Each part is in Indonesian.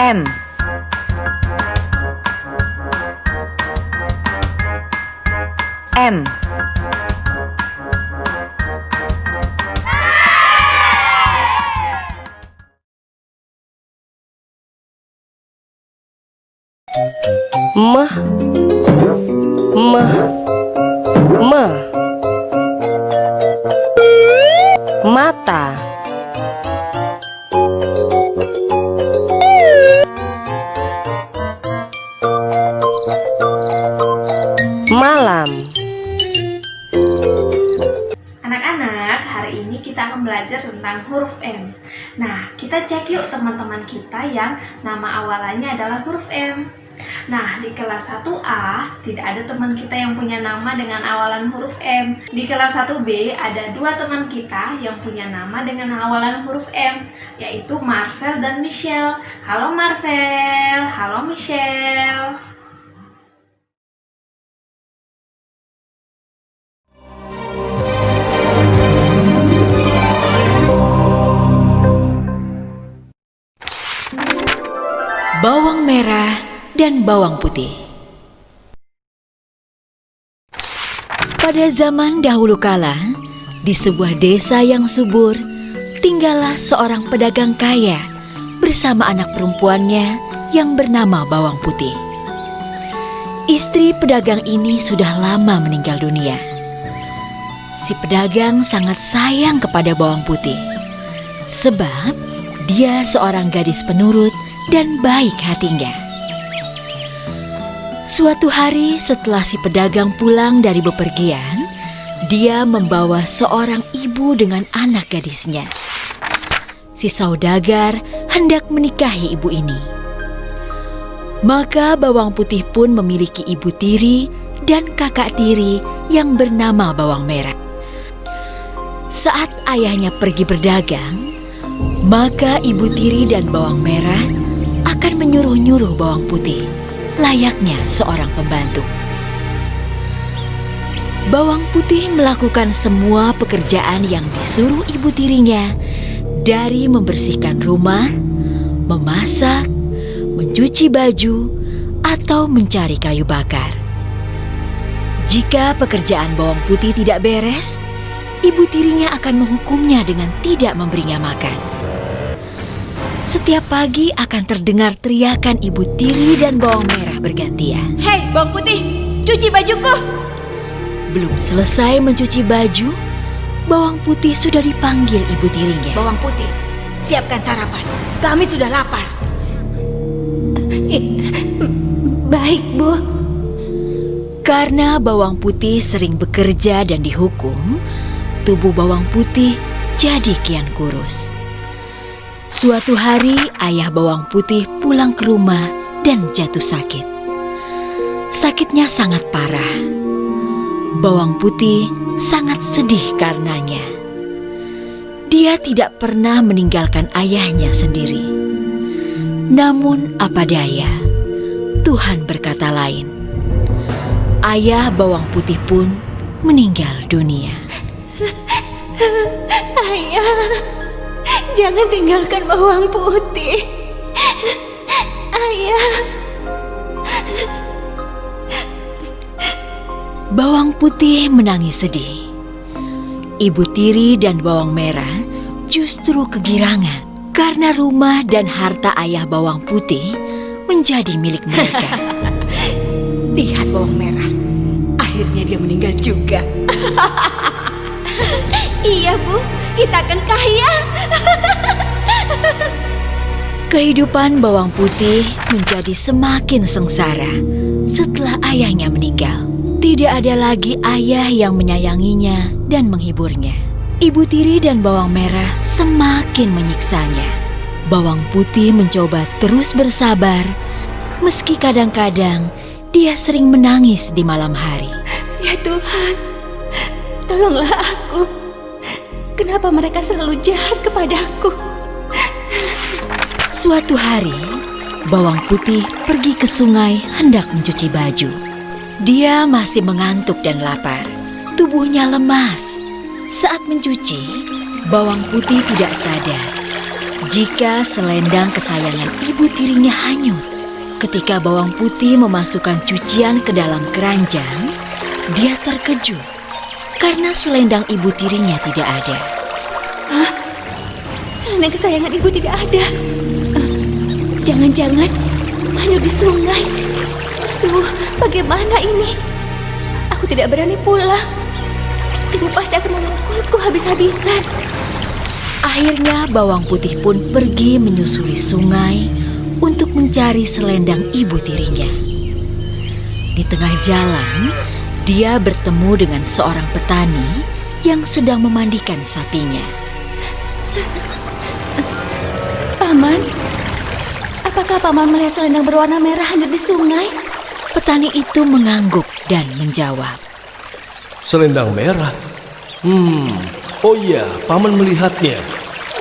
M. M. Meh, meh, meh. Mata. Malam. Anak-anak, hari ini kita akan belajar tentang huruf M. Nah, kita cek yuk teman-teman kita yang nama awalannya adalah huruf M. Nah, di kelas 1A tidak ada teman kita yang punya nama dengan awalan huruf M. Di kelas 1B ada dua teman kita yang punya nama dengan awalan huruf M, yaitu Marvel dan Michelle. Halo Marvel, halo Michelle. Bawang merah dan bawang putih. Pada zaman dahulu kala, di sebuah desa yang subur, tinggallah seorang pedagang kaya bersama anak perempuannya yang bernama Bawang Putih. Istri pedagang ini sudah lama meninggal dunia. Si pedagang sangat sayang kepada Bawang Putih, sebab dia seorang gadis penurut dan baik hatinya. Suatu hari setelah si pedagang pulang dari bepergian, dia membawa seorang ibu dengan anak gadisnya. Si saudagar hendak menikahi ibu ini. Maka Bawang Putih pun memiliki ibu tiri dan kakak tiri yang bernama Bawang Merah. Saat ayahnya pergi berdagang, maka ibu tiri dan Bawang Merah akan menyuruh-nyuruh Bawang Putih, layaknya seorang pembantu. Bawang Putih melakukan semua pekerjaan yang disuruh ibu tirinya, dari membersihkan rumah, memasak, mencuci baju, atau mencari kayu bakar. Jika pekerjaan Bawang Putih tidak beres, ibu tirinya akan menghukumnya dengan tidak memberinya makan. Setiap pagi akan terdengar teriakan ibu tiri dan Bawang Merah bergantian. Hei, Bawang Putih, cuci bajuku! Belum selesai mencuci baju, Bawang Putih sudah dipanggil ibu tirinya. Bawang Putih, siapkan sarapan. Kami sudah lapar. Baik, Bu. Karena Bawang Putih sering bekerja dan dihukum, tubuh Bawang Putih jadi kian kurus. Suatu hari ayah Bawang Putih pulang ke rumah dan jatuh sakit. Sakitnya sangat parah. Bawang Putih sangat sedih karenanya. Dia tidak pernah meninggalkan ayahnya sendiri. Namun apa daya, Tuhan berkata lain. Ayah Bawang Putih pun meninggal dunia. Ayah, jangan tinggalkan Bawang Putih. Ayah. Bawang Putih menangis sedih. Ibu tiri dan Bawang Merah justru kegirangan karena rumah dan harta ayah Bawang Putih menjadi milik mereka. Lihat Bawang Merah, akhirnya dia meninggal juga. Iya, Bu, kita akan kaya. Kehidupan Bawang Putih menjadi semakin sengsara setelah ayahnya meninggal. Tidak ada lagi ayah yang menyayanginya dan menghiburnya. Ibu tiri dan Bawang Merah semakin menyiksanya. Bawang Putih mencoba terus bersabar, meski kadang-kadang dia sering menangis di malam hari. Ya Tuhan, tolonglah aku. Kenapa mereka selalu jahat kepadaku? Suatu hari, Bawang Putih pergi ke sungai hendak mencuci baju. Dia masih mengantuk dan lapar. Tubuhnya lemas. Saat mencuci, Bawang Putih tidak sadar Jika selendang kesayangan ibu tirinya hanyut, ketika bawang putih memasukkan cucian ke dalam keranjang, dia terkejut karena selendang ibu tirinya tidak ada. Selendang kesayangan ibu tidak ada. Jangan-jangan hanyut di sungai. Aduh, bagaimana ini? Aku tidak berani pulang. Ibu pasti akan memukulku habis-habisan. Akhirnya bawang putih pun pergi menyusuri sungai untuk mencari selendang ibu tirinya. Di tengah jalan, dia bertemu dengan seorang petani yang sedang memandikan sapinya. Paman, apakah Paman melihat selendang berwarna merah hanyut di sungai? Petani itu mengangguk dan menjawab. Selendang merah? Oh iya, Paman melihatnya.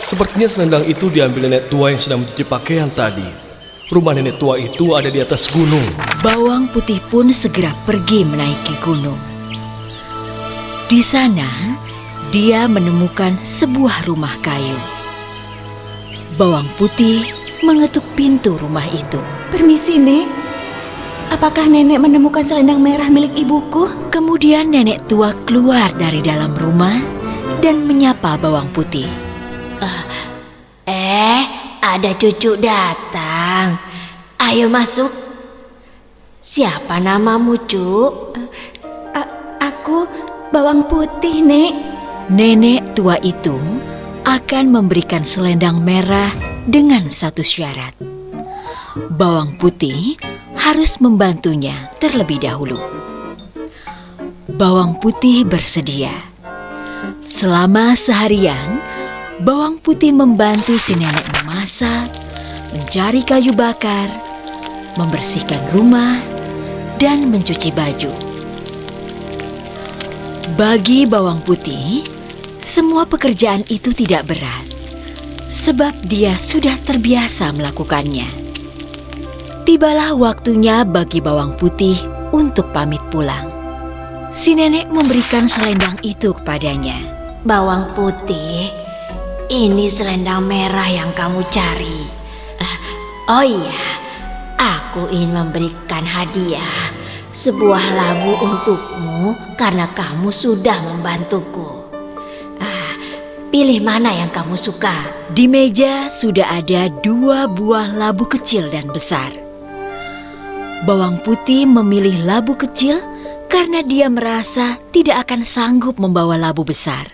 Sepertinya selendang itu diambil nenek tua yang sedang mencuci pakaian tadi. Rumah nenek tua itu ada di atas gunung. Bawang putih pun segera pergi menaiki gunung. Di sana, dia menemukan sebuah rumah kayu. Bawang putih mengetuk pintu rumah itu. Permisi, Nek. Apakah nenek menemukan selendang merah milik ibuku? Kemudian nenek tua keluar dari dalam rumah dan menyapa bawang putih. Ada cucu datang. Ayo masuk. Siapa namamu, Cuk? Aku bawang putih, Nek. Nenek tua itu akan memberikan selendang merah dengan satu syarat. Bawang putih harus membantunya terlebih dahulu. Bawang putih bersedia. Selama seharian, bawang putih membantu si nenek memasak, mencari kayu bakar, membersihkan rumah, dan mencuci baju. Bagi bawang putih, semua pekerjaan itu tidak berat, sebab dia sudah terbiasa melakukannya. Tibalah waktunya bagi bawang putih untuk pamit pulang. Si nenek memberikan selendang itu kepadanya. Bawang putih, ini selendang merah yang kamu cari. Oh iya, aku ingin memberikan hadiah, sebuah labu untukmu karena kamu sudah membantuku. Pilih mana yang kamu suka. Di meja sudah ada 2 buah labu kecil dan besar. Bawang putih memilih labu kecil karena dia merasa tidak akan sanggup membawa labu besar.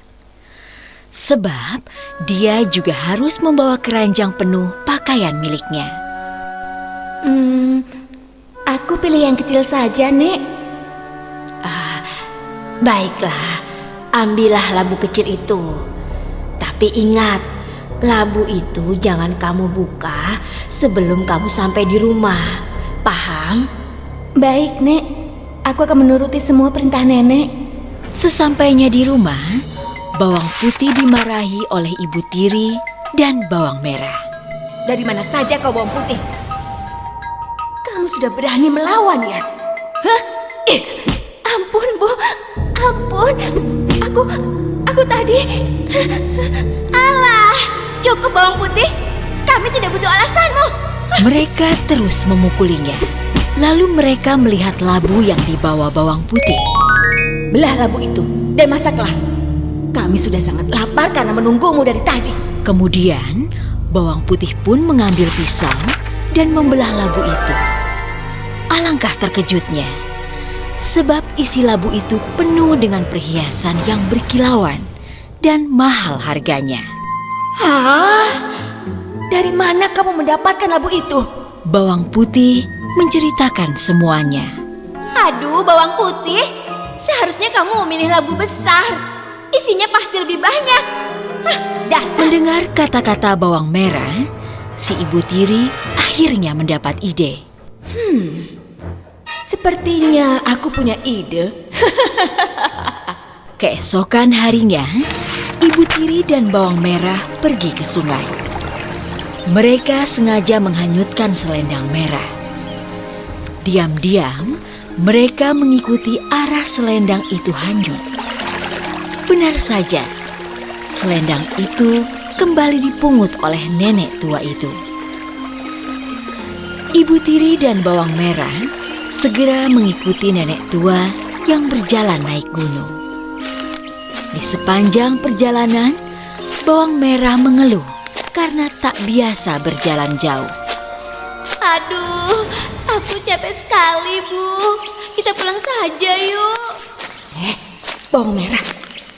Sebab dia juga harus membawa keranjang penuh pakaian miliknya. Aku pilih yang kecil saja, Nek. Baiklah, ambillah labu kecil itu. Tapi ingat, labu itu jangan kamu buka sebelum kamu sampai di rumah. Paham? Baik, Nek. Aku akan menuruti semua perintah nenek. Sesampainya di rumah, bawang putih dimarahi oleh ibu tiri dan bawang merah. Dari mana saja kau bawang putih? Kamu sudah berani melawan ya? Hah? Ampun, Bu. Ampun. Aku tadi... Alah, cukup bawang putih. Kami tidak butuh alasanmu. Mereka terus memukulinya. Lalu mereka melihat labu yang dibawa bawang putih. Belah labu itu dan masaklah. Kami sudah sangat lapar karena menunggumu dari tadi. Kemudian, bawang putih pun mengambil pisau dan membelah labu itu. Alangkah terkejutnya, sebab isi labu itu penuh dengan perhiasan yang berkilauan dan mahal harganya. Hah? Dari mana kamu mendapatkan labu itu? Bawang putih menceritakan semuanya. Aduh, bawang putih. Seharusnya kamu memilih labu besar. Isinya pasti lebih banyak. Dasar. Mendengar kata-kata bawang merah, si ibu tiri akhirnya mendapat ide. Sepertinya aku punya ide. Keesokan harinya, ibu tiri dan bawang merah pergi ke sungai. Mereka sengaja menghanyutkan selendang merah. Diam-diam, mereka mengikuti arah selendang itu hanyut. Benar saja, selendang itu kembali dipungut oleh nenek tua itu. Ibu Tiri dan Bawang Merah segera mengikuti nenek tua yang berjalan naik gunung. Di sepanjang perjalanan, Bawang Merah mengeluh karena tak biasa berjalan jauh. Aduh, aku capek sekali, Bu. Kita pulang saja yuk. Bawang Merah,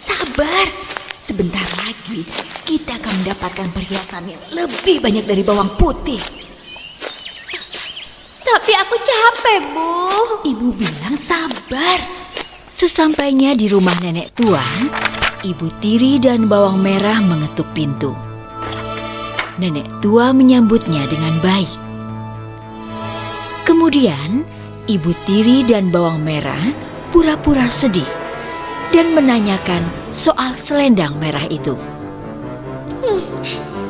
sabar. Sebentar lagi kita akan mendapatkan perhiasan yang lebih banyak dari bawang putih. Tapi aku capek, Bu. Ibu bilang sabar. Sesampainya di rumah nenek tua, Ibu Tiri dan Bawang Merah mengetuk pintu. Nenek tua menyambutnya dengan baik. Kemudian, Ibu Tiri dan Bawang Merah pura-pura sedih dan menanyakan soal selendang merah itu.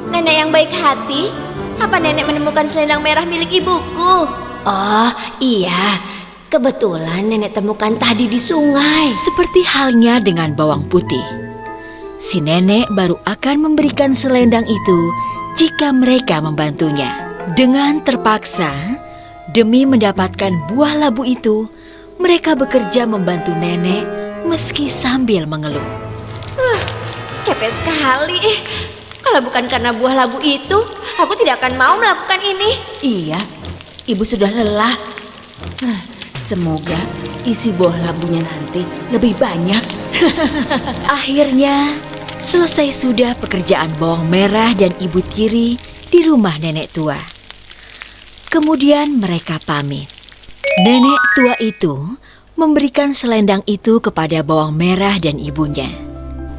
Nenek yang baik hati, apa nenek menemukan selendang merah milik ibuku? Oh iya, kebetulan nenek temukan tadi di sungai. Seperti halnya dengan bawang putih, si nenek baru akan memberikan selendang itu jika mereka membantunya. Dengan terpaksa, demi mendapatkan buah labu itu, mereka bekerja membantu nenek meski sambil mengeluh. Capek sekali. Kalau bukan karena buah labu itu, aku tidak akan mau melakukan ini. Iya, ibu sudah lelah. Semoga isi buah labunya nanti lebih banyak. Akhirnya, selesai sudah pekerjaan Bawang Merah dan Ibu Tiri di rumah nenek tua. Kemudian mereka pamit. Nenek tua itu memberikan selendang itu kepada Bawang Merah dan ibunya.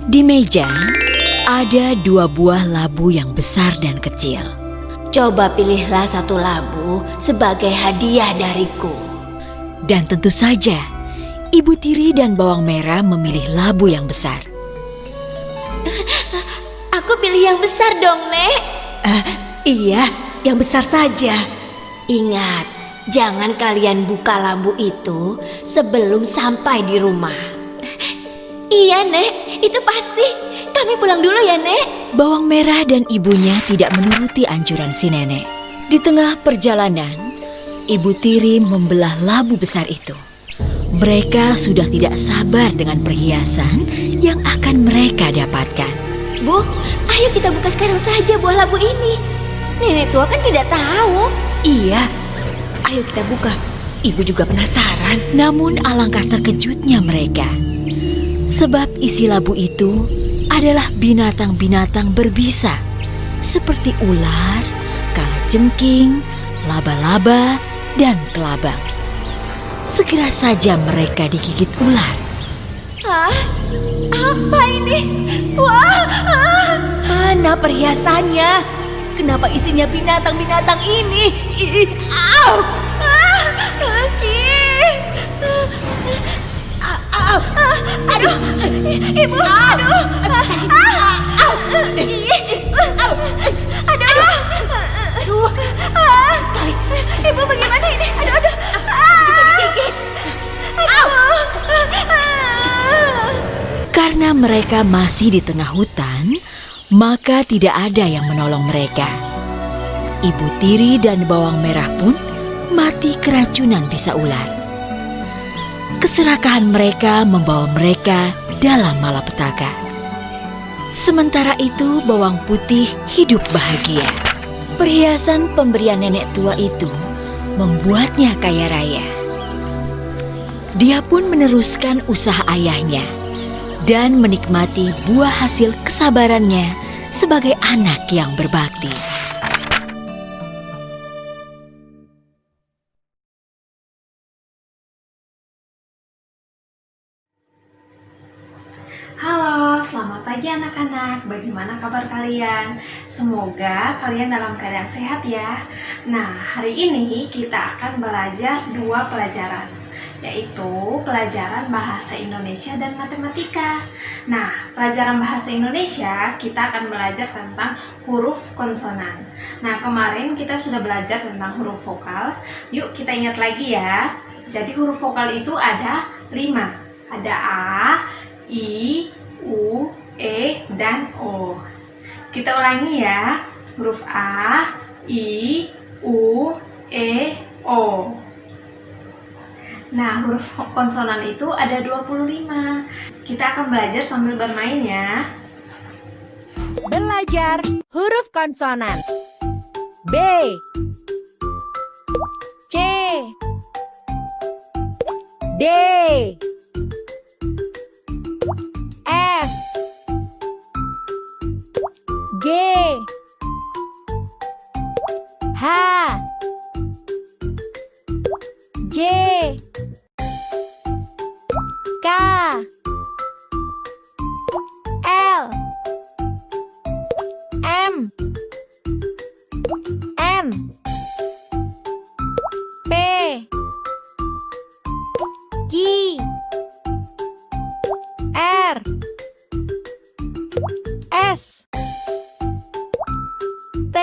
Di meja ada 2 buah labu yang besar dan kecil. Coba pilihlah satu labu sebagai hadiah dariku. Dan tentu saja, Ibu Tiri dan Bawang Merah memilih labu yang besar. Aku pilih yang besar dong, Nek. Iya, yang besar saja. Ingat, jangan kalian buka labu itu sebelum sampai di rumah. Iya, Nek, itu pasti. Kami pulang dulu ya, Nek. Bawang Merah dan ibunya tidak menuruti anjuran si nenek. Di tengah perjalanan, Ibu Tiri membelah labu besar itu. Mereka sudah tidak sabar dengan perhiasan yang akan mereka dapatkan. Bu, ayo kita buka sekarang saja buah labu ini. Nenek tua kan tidak tahu. Iya, ayo kita buka. Ibu juga penasaran. Namun alangkah terkejutnya mereka. Sebab isi labu itu adalah binatang-binatang berbisa seperti ular, kalajengking, laba-laba, dan kelabang. Segera saja mereka digigit ular. Apa ini? Wah, mana perhiasannya? Kenapa isinya binatang-binatang ini? Au! Aduh, ibu, aduh, ibu bagaimana ini? Aduh, Karena mereka masih di tengah hutan, maka tidak ada yang menolong mereka. Ibu Tiri dan Bawang Merah pun mati keracunan bisa ular. Keserakahan mereka membawa mereka dalam malapetaka. Sementara itu Bawang Putih hidup bahagia. Perhiasan pemberian nenek tua itu membuatnya kaya raya. Dia pun meneruskan usaha ayahnya dan menikmati buah hasil kesabarannya sebagai anak yang berbakti. Halo, selamat pagi anak-anak. Bagaimana kabar kalian? Semoga kalian dalam keadaan sehat ya. Nah, hari ini kita akan belajar 2 pelajaran, yaitu pelajaran bahasa Indonesia dan matematika. Nah, pelajaran bahasa Indonesia kita akan belajar tentang huruf konsonan. Nah, kemarin kita sudah belajar tentang huruf vokal. Yuk kita ingat lagi ya. Jadi huruf vokal itu ada 5. Ada A, I, U, E, dan O. Kita ulangi ya. Huruf A, I, U, E, O. Nah, huruf konsonan itu ada 25. Kita akan belajar sambil bermain ya. Belajar huruf konsonan. B, C, D, F, G, H, J, K, L, M, N, P, Q, R, S, T,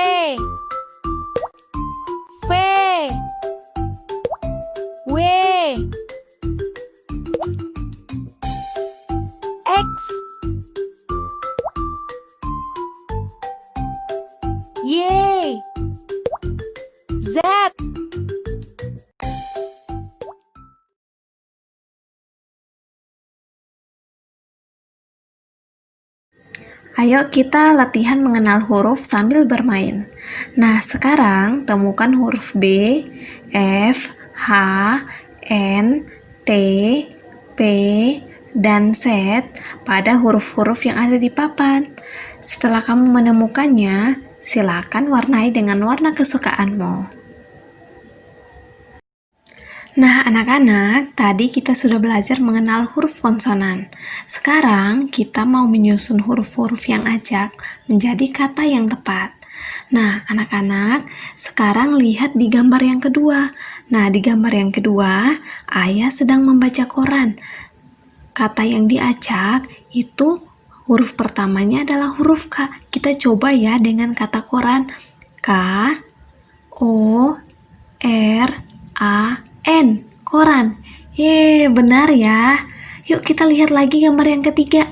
V, W, X, Y, Z. Ayo kita latihan mengenal huruf sambil bermain. Nah, sekarang temukan huruf B, F, H, N, T, P, dan Z pada huruf-huruf yang ada di papan. Setelah kamu menemukannya, silakan warnai dengan warna kesukaanmu. Nah, anak-anak, tadi kita sudah belajar mengenal huruf konsonan. Sekarang kita mau menyusun huruf-huruf yang acak menjadi kata yang tepat. Nah, anak-anak, sekarang lihat di gambar yang kedua. Nah, di gambar yang kedua, ayah sedang membaca koran. Kata yang diacak itu huruf pertamanya adalah huruf K. Kita coba ya dengan kata koran. K, O, R, A, N, koran. Benar ya. Yuk kita lihat lagi gambar yang ketiga.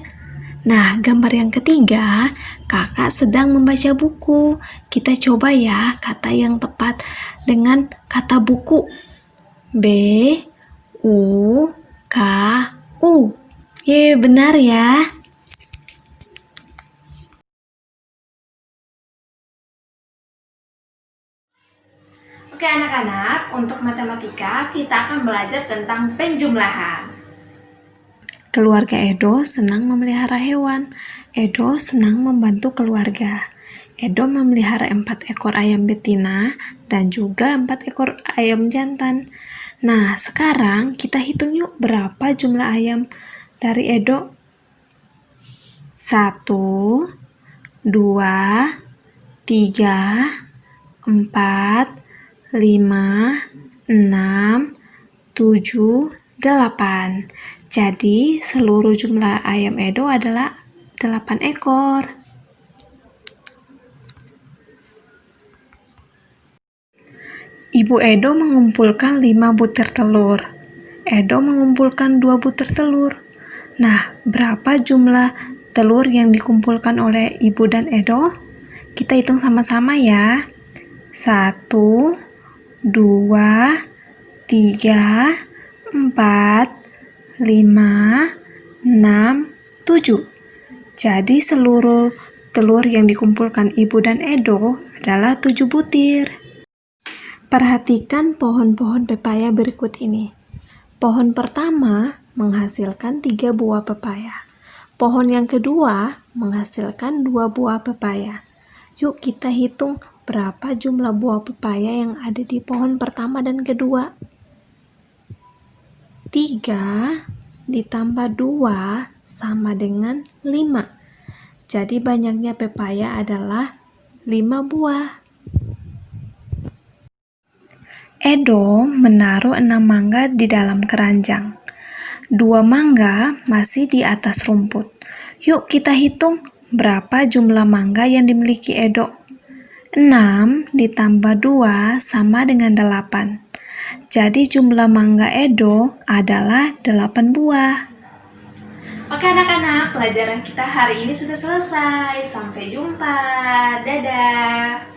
Nah, gambar yang ketiga, kakak sedang membaca buku. Kita coba ya kata yang tepat dengan kata buku. B, U, K, U. Benar ya. Oke anak-anak, untuk matematika kita akan belajar tentang penjumlahan. Keluarga Edo senang memelihara hewan. Edo senang membantu keluarga. Edo memelihara 4 ekor ayam betina dan juga 4 ekor ayam jantan. Nah, sekarang kita hitung yuk berapa jumlah ayam dari Edo. 1, 2, 3, 4, 5, 6, 7, 8. Jadi seluruh jumlah ayam Edo adalah 8 ekor. Ibu Edo mengumpulkan 5 butir telur. Edo mengumpulkan 2 butir telur. Nah, berapa jumlah telur yang dikumpulkan oleh Ibu dan Edo? Kita hitung sama-sama ya. 1, 2, 3, 4, 5, 6, 7. Jadi seluruh telur yang dikumpulkan Ibu dan Edo adalah 7 butir. Perhatikan pohon-pohon pepaya berikut ini. Pohon pertama menghasilkan 3 buah pepaya. Pohon yang kedua menghasilkan 2 buah pepaya. Yuk kita hitung berapa jumlah buah pepaya yang ada di pohon pertama dan kedua. 3 ditambah 2 sama dengan 5. Jadi banyaknya pepaya adalah 5 buah. Edo menaruh 6 mangga di dalam keranjang. 2 mangga masih di atas rumput. Yuk kita hitung berapa jumlah mangga yang dimiliki Edo. 6 ditambah 2 sama dengan 8. Jadi jumlah mangga Edo adalah 8 buah. Oke anak-anak, pelajaran kita hari ini sudah selesai. Sampai jumpa. Dadah.